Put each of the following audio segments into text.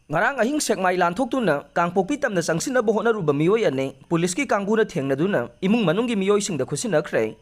ngarang ahing sekmai lanthoktuna kangpokpi tamna sangsinaba honaruba miyoi ane puliski kangbuna thengnaduna imung manunggi miyoi singda khusinakre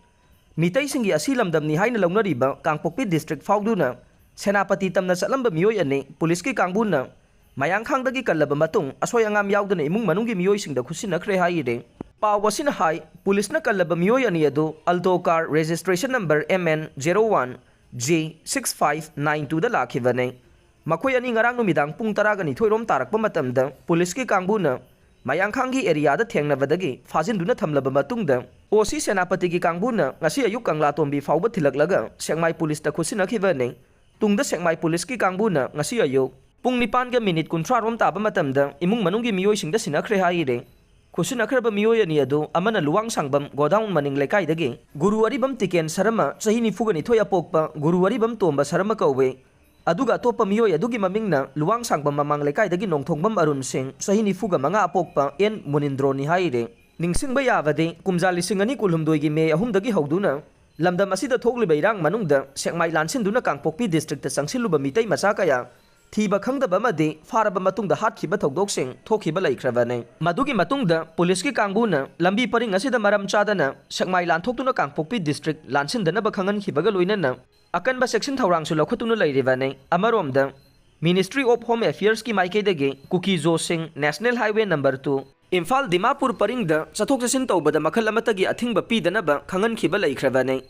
mitai singi asilamdamni haina launariba kangpokpi district fauduna senapati tamna chatlamba miyoi ane puliski kangbuna mayangkhangdagi kallaba matung asoi angam yauduna imung manunggi miyoi singda khusinakre haire pawasina hai pulisna kallaba miyoi ane adu alto car registration number MN01 J6592 da lakhibane Makoi ani ngarang numidang pung taraga ni thoirom tarakpa matamda puliski kangbuna mayangkhanggi area da thengnabadagi fajinduna thamlaba matungda OC senapati gi kangbuna ngasi ayuk kangla tombi fawba thilaklaga sengmai pulis ta khusinakhibane tungda sengmai puliski kangbuna ngasi ayuk pung 9:30 rom taba matamda imung manunggi miyoi singda sinakhre haire khusinakhraba miyoi ani adu amana luwang sangbam godown maning lekai dagi guru aribam tiken sarama chahi 94 thoya pokpa guru aribam tomba sarama kauwe aduga topa miyoi adugi mamingna luwang sangbam mamang lekai dagi nongthongbam arun sing sahi 95 apokpa en munindro ni haire ningsingba yabade kumja lisingani kulhumdoi gi me ahum dagi hawduna lamdam asida thokliba irang manungda sekmai lansinduna kangpokpi district ta sangsiluba mitai macha kaya thiba khangdaba made faraba matungda hatkhiba thokdoksing thokhiba laikhrabane madugi matungda poliski kangbuna lambi paring asida maram chadana sekmai lanthoktuna kangpokpi district lansindana ba khangan khibaga loinana akanba section thawrang su lokhotunu lairibane amaromda Ministry of Home Affairs ki maikeidagi Kukizo Singh National Highway number 2 Imphal Dimapur paringda chathok chasin tawbada makhal amatagi athingba pidanaba khangan khiba laikhrabane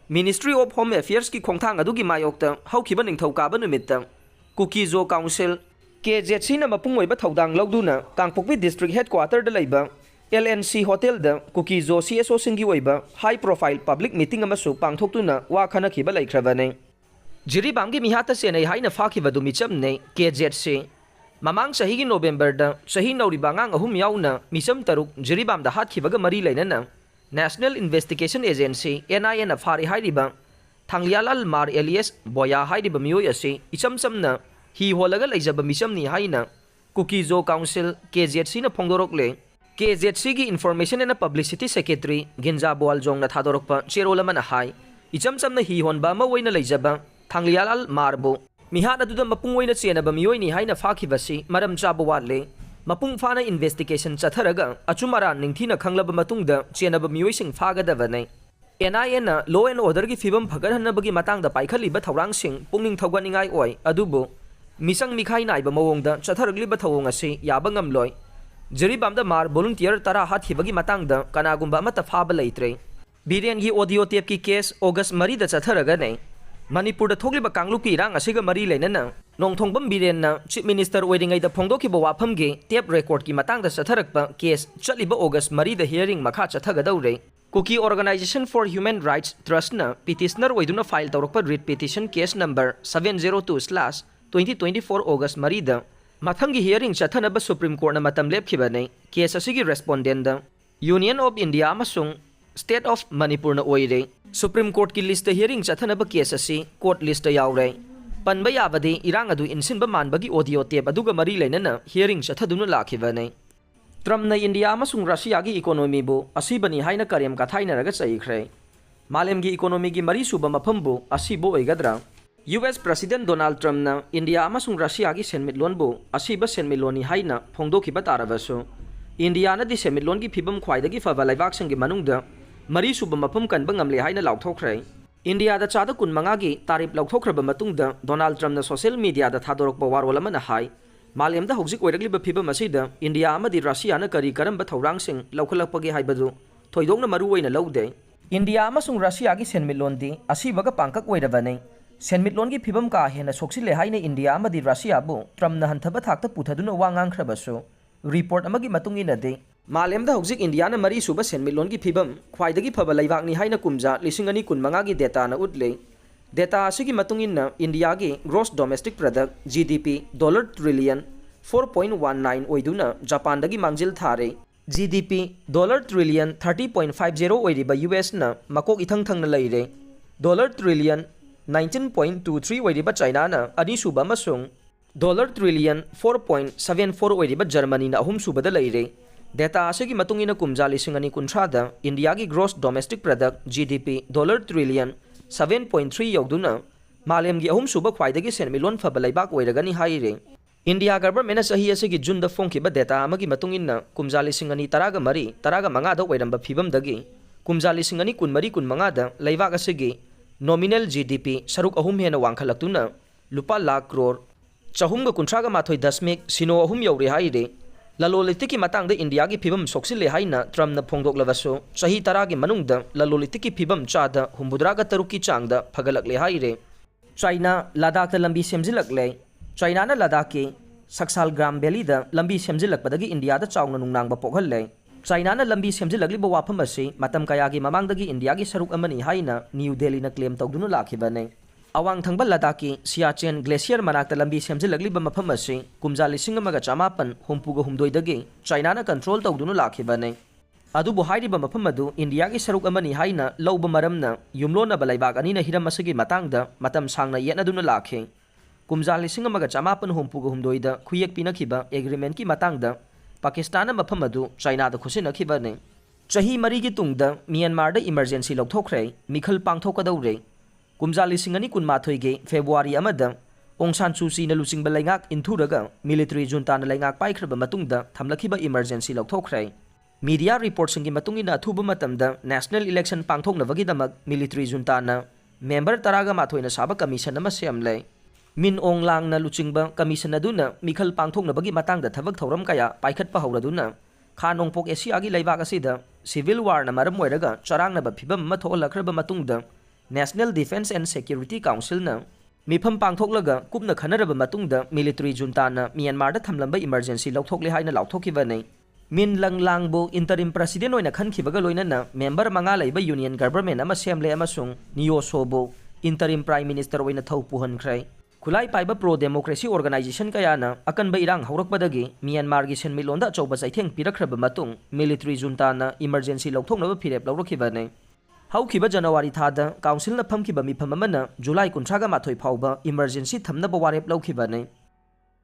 Ministry of Home Affairs ki khongthang adugi mayokta hawkhiba ningthauka ba numitta Kukizo Council KZC na mapungoiba thaudang lawduna Kangpokpi District Headquarter da laiba LNC Hotel da Kukizo CSO singi oiba high profile public meeting amasu pangthoktuna wa khana khiba laikhrabane Jiribam gi mihata senai haina fakhiba du michamne KZC mamang sahi gi November da sahi nauriba ngang ahum yauna micham taruk Jiribam da hathibaga mari lainana National Investigation Agency NIA na fari hairiba Thanglialal Mar Elias Boya hairiba miyoi ase ichamchamna hi holaga laijaba michamni haina Kukizo Council KZC na phongdorokle KZC की Information and Publicity Secretary Ginja Boaljong na thadorokpa cherola na hai ichamcham na hi honba ma woina leijaba Thanglialal Marbo mihat aduda mapung woina chenaba miyoi ni haina fakhibasi maram chaba watle mapung fana investigation chatharaga achumara ningthina khanglaba matungda chenaba miyoi sing fagadabane NIA na law and order gi fibam phagarhanabagi matangda paikhaliba thawrang sing pungning thawganingai oi adubu misang mikhai naiba mawongda chatharagliba thawong ase yaba ngamloi Jiribamda Mar volunteer tara hathibagi matangda kanagumba amata faba leitre Biren gi audio tape ki case August 3 da chatharaga ne Manipur da thogliba kangluki rang asiga mari leinana nongthongbam Biren na chief minister oiringai da phongdokhiba wafam ge tape record ki matangda chatharakpa case chaliba August 3 da hearing makha chathaga daure Kuki Organization for Human Rights Trust na petitioner oiduna file tawrakpa writ petition case number 702/2024 August 3 da Mathangi hearing chathanaba Supreme Court na matam lepkhibane case asigi respondent da Union of India amasung State of Manipur na oire Supreme Court ki list hearing chathanaba case asi court list yaure panba yabade irang adu insinba manbagi audio tape aduga mari leinana hearing chathaduna lakhibane Trump na India amasung Russia gi economy bu asibani haina karyam ka thaina raga chaikhre malem gi economy gi mari suba maphambu asibo oigadra US President Donald Trump na India amasung Russia gi senmitlon bu asiba senmiloni haina phongdokhiba tarabasu India na di senmitlon gi phibam khwaidagi faba laibak sangi manungda mari suba mafam kanba ngamle haina laukthokre India da chada kun mangagi tarif laukthokraba matungda Donald Trump na social media da thadorokba warol amana hai malem da hojik oiragliba phibam asida India amadi Russia na kari karamba thawrang sing laukhalakpagi haibadu thoidongna maru oina laude India amasung Russia gi senmitlon di asibaga pangkak oirabane Senmitlon gi phibam ka hena soksile haina India amadi Russia bu Trump na hanthaba thakta puthaduna wangang khrabasu report amagi matungina de malemda hojik India na mari suba senmitlon gi phibam khwaidagi phaba laibak ni haina kumja 2025 gi data na utle data asigi matungina India gi gross domestic product GDP $1 trillion 4.19 oiduna Japan dagi mangjil thare GDP $1 trillion 30.50 oiriba US na makok ithang thang na leire $1 trillion 19.23 oiriba China na ani suba masung $1 trillion 4.74 oiriba Germany na ahum suba da leire data asigi matungina kumja 2019 da India gi gross domestic product GDP $1 trillion 7.3 yogduna malem gi ahum suba khwaidagi senmilon faba laibak oiragani haire India government सही असिगी जून फोंखिबा data अमगी मतुंग इन्ना कुमजा लिसिंग अनि तरागा मरी तरागा मंगादा ओइरंबा फिबमदगी कुमजा लिसिंग अनि कुनमरी कुनमंगादा लैबाक असिगी nominal GDP सरुक अहुम हेना वांखलक्तुना लुपा लाख करोड़ चहुमगा कुंथ्रागा माथोय दशमिक सिनो अहुम you're हाइरे ललोलितिकी मतांगदा India की फिबम सोक्सिले हाइना ट्रम्पना फोंदोक्लबसो सही तरागी मनुंगदा ललोलितिकी फिबम चादा हुंबुद्रागा तरुकी चांगदा फगलकले हाइरे China Ladakh लंबी सेमजिलकले चाइना लद्दाख की सक्साल ग्राम वैली लंबी सेमजिलकपदगी इंडिया चाउना नुंगनांगबा पोखल्ले चाइना लंबी सेमजिलकलिबा वाफम असी मतम कयागी ममांगदगी इंडिया की सरुक अमनी हाइना न्यू दिल्ली न क्लेम तौदुना लाखिबने अवांग थंगबा लद्दाख की सियाचेन ग्लेशियर मनाक्ता लंबी सेमजिलकलिबा मफम असी कुमजा लिसिंग अमगा चामापन हुंपुगा हुमदोइदगी चाइना कंट्रोल तौदुना लाखिबने अदुबु हाइरिबा मफम अदु इंडिया की सरुक अमनी हाइना लौबा मरमना युमलोनबा लैबाक अनिना हिरम असगी मतांगदा मतम सांगना येनदुना लाखे कुमजा लिसिंग अमगा चामापन हुंपुगा हुमदोइदा खुयेक पिनखिबा एग्रीमेंट की मतांगदा पाकिस्तान मफम अदु चाइना खुसिनखिबने चही मरी की तुंगदा म्यांमार इमरजेंसी लौथोखरे मिखल पांगथोकदौरे कुमजा लिसिंग अनि कुनमाथोइगे फेब्रुआरी अमदा ओंग सान सूची न लुचिंगबा लैंगाक इंथुरगा मिलिटरी जुंताना लैंगाक पाइखरबा मतुंगदा थमलखिबा इमरजेंसी लौथोखरे मीडिया रिपोर्ट्सिंगी मतुंगिना अथुबा मतमदा नेशनल इलेक्शन पांगथोकनबगीदमक मिलिटरी जुंताना मेंबर तरागा माथोइना साबा कमीशन अमा सेमले मिन ओंग लांगना लुचिंगबा कमीशन अदुना मिखल पांगथोकनबगी मतांगदा थबक थौरम कया पाइखटपा हौरदुना खा नोंगपोक एशियागी लैबाक असिदा सिविल वारना मरम ओइरगा चरांगनबा फिबम अमा थोलखरबा मतुंगदा नेशनल डिफेंस एंड सिक्योरिटी काउंसिलना मिफम पांगथोकलगा कुपना खनरबा मतुंगदा मिलिटरी जुंताना म्यांमारदा थमलंबा इमरजेंसी लौथोकले हाइना लाउथोकिबने मिन लंगलांगबो इंटरिम प्रेसिडेंट ओइना खनखिबगा लोइनना मेंबर मंगा लैबा यूनियन गवर्नमेंट अमा सेमले अमसुंग नियोसोबो इंटरिम प्राइम मिनिस्टर ओइना थौ पुहनख्रै खुलाई पाइबा प्रो डेमोक्रेसी ऑर्गेनाइजेशन कयाना अकनबा इरांग हौरकपदगी म्यांमार की सेनमिलोंदा अचौबा चैथेंग पिरखरबा मतुंग मिलिटरी जुंताना इमरजेंसी लौथोकनबा फिरेप लौरखिबने हौखिबा जनवरी थादा काउंसिलना फमखिबा मिफम अमना जुलाई 18 फाउबा इमरजेंसी थमनबा वारेप लौखिबने